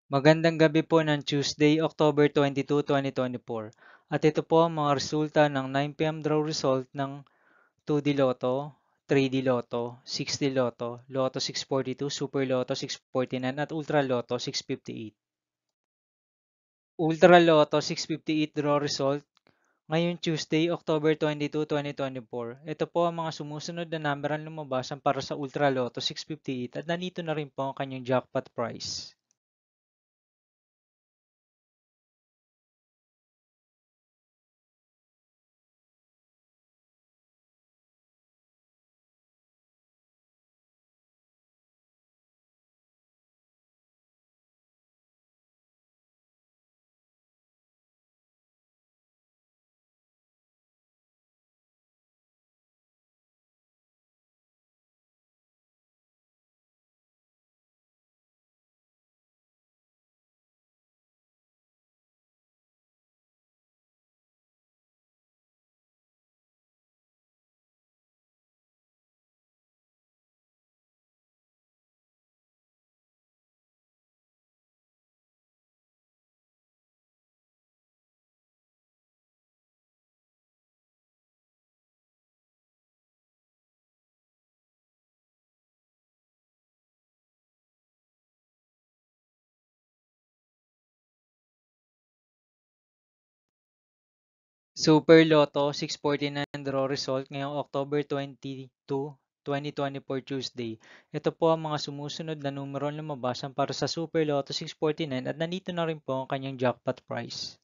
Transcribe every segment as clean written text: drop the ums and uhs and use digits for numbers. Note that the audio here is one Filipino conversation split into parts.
Magandang gabi po ng Tuesday, October 22, 2024. At ito po ang mga resulta ng 9 PM draw result ng 2D Lotto, 3D Lotto, 6D Lotto, Lotto 642, Super Lotto 649 at Ultra Lotto 658. Ultra Lotto 658 draw result ngayong Tuesday, October 22, 2024. Ito po ang mga sumusunod na number ang lumabasan para sa Ultra Lotto 658 at nandito na rin po ang kanyang jackpot price. Super Lotto 649 draw result ngayong October 22, 2024 Tuesday. Ito po ang mga sumusunod na numero na lumabasan para sa Super Lotto 649 at nandito na rin po ang kanyang jackpot price.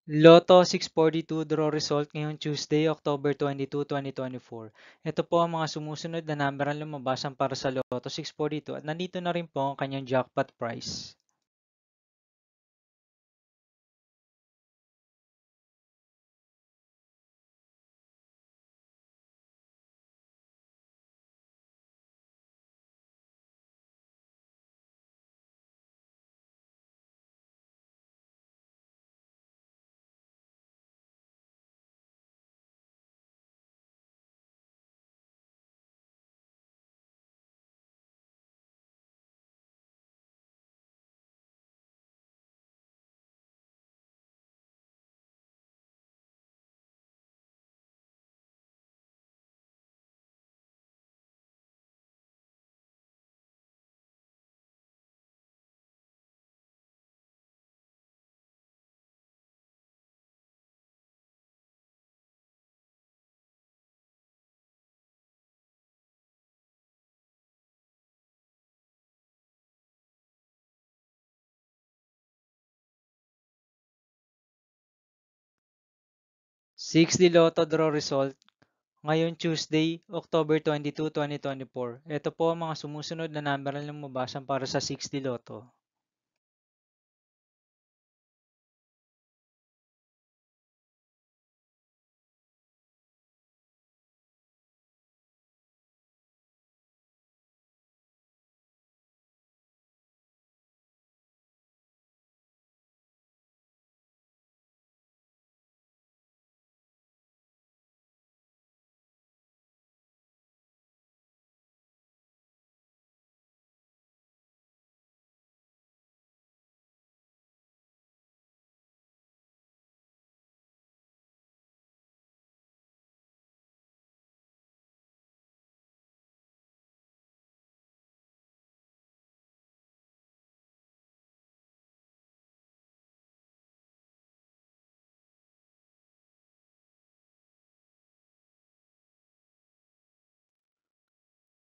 Lotto 642 draw result ngayong Tuesday, October 22, 2024. Ito po ang mga sumusunod na number ang lumabasan para sa Lotto 642 at nandito na rin po ang kanyang jackpot price. Six d Lotto draw result ngayong Tuesday, October 22, 2024. Ito po ang mga sumusunod na number na lumabasan para sa 6D Lotto.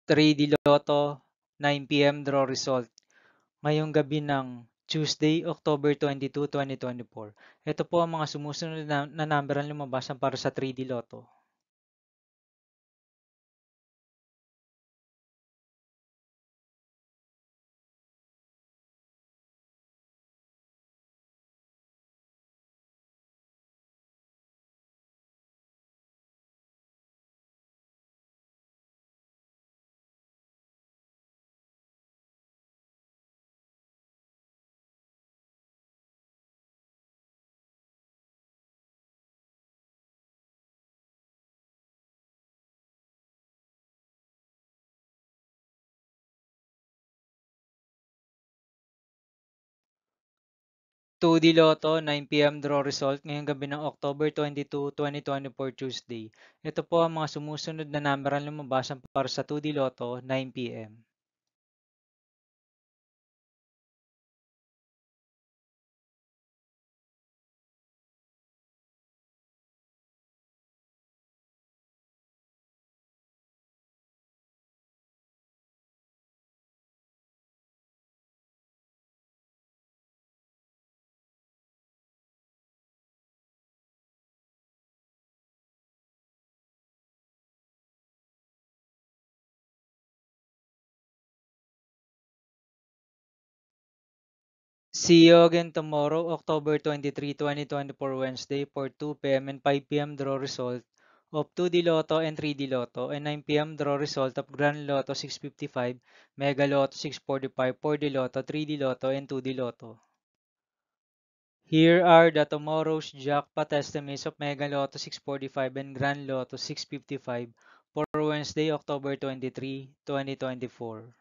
3D Lotto, 9 p.m. draw result. Ngayong gabi ng Tuesday, October 22, 2024. Ito po ang mga sumusunod na number ang lumabasan para sa 3D Lotto. 2D Lotto, 9 p.m. draw result ngayong gabi ng October 22, 2024 Tuesday. Ito po ang mga sumusunod na number ang lumabasan para sa 2D Lotto, 9 p.m. See you again tomorrow, October 23, 2024 Wednesday for 2 p.m. and 5 p.m. draw result of 2D Lotto and 3D Lotto and 9 p.m. draw result of Grand Lotto 655, Mega Lotto 645, 4D Lotto, 3D Lotto, and 2D Lotto. Here are the tomorrow's jackpot estimates of Mega Lotto 645 and Grand Lotto 655 for Wednesday, October 23, 2024.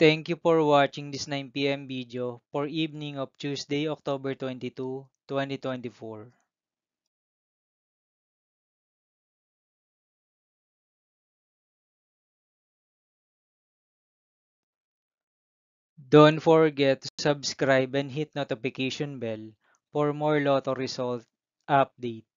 Thank you for watching this 9 p.m. video for evening of Tuesday, October 22, 2024. Don't forget to subscribe and hit notification bell for more lotto result update.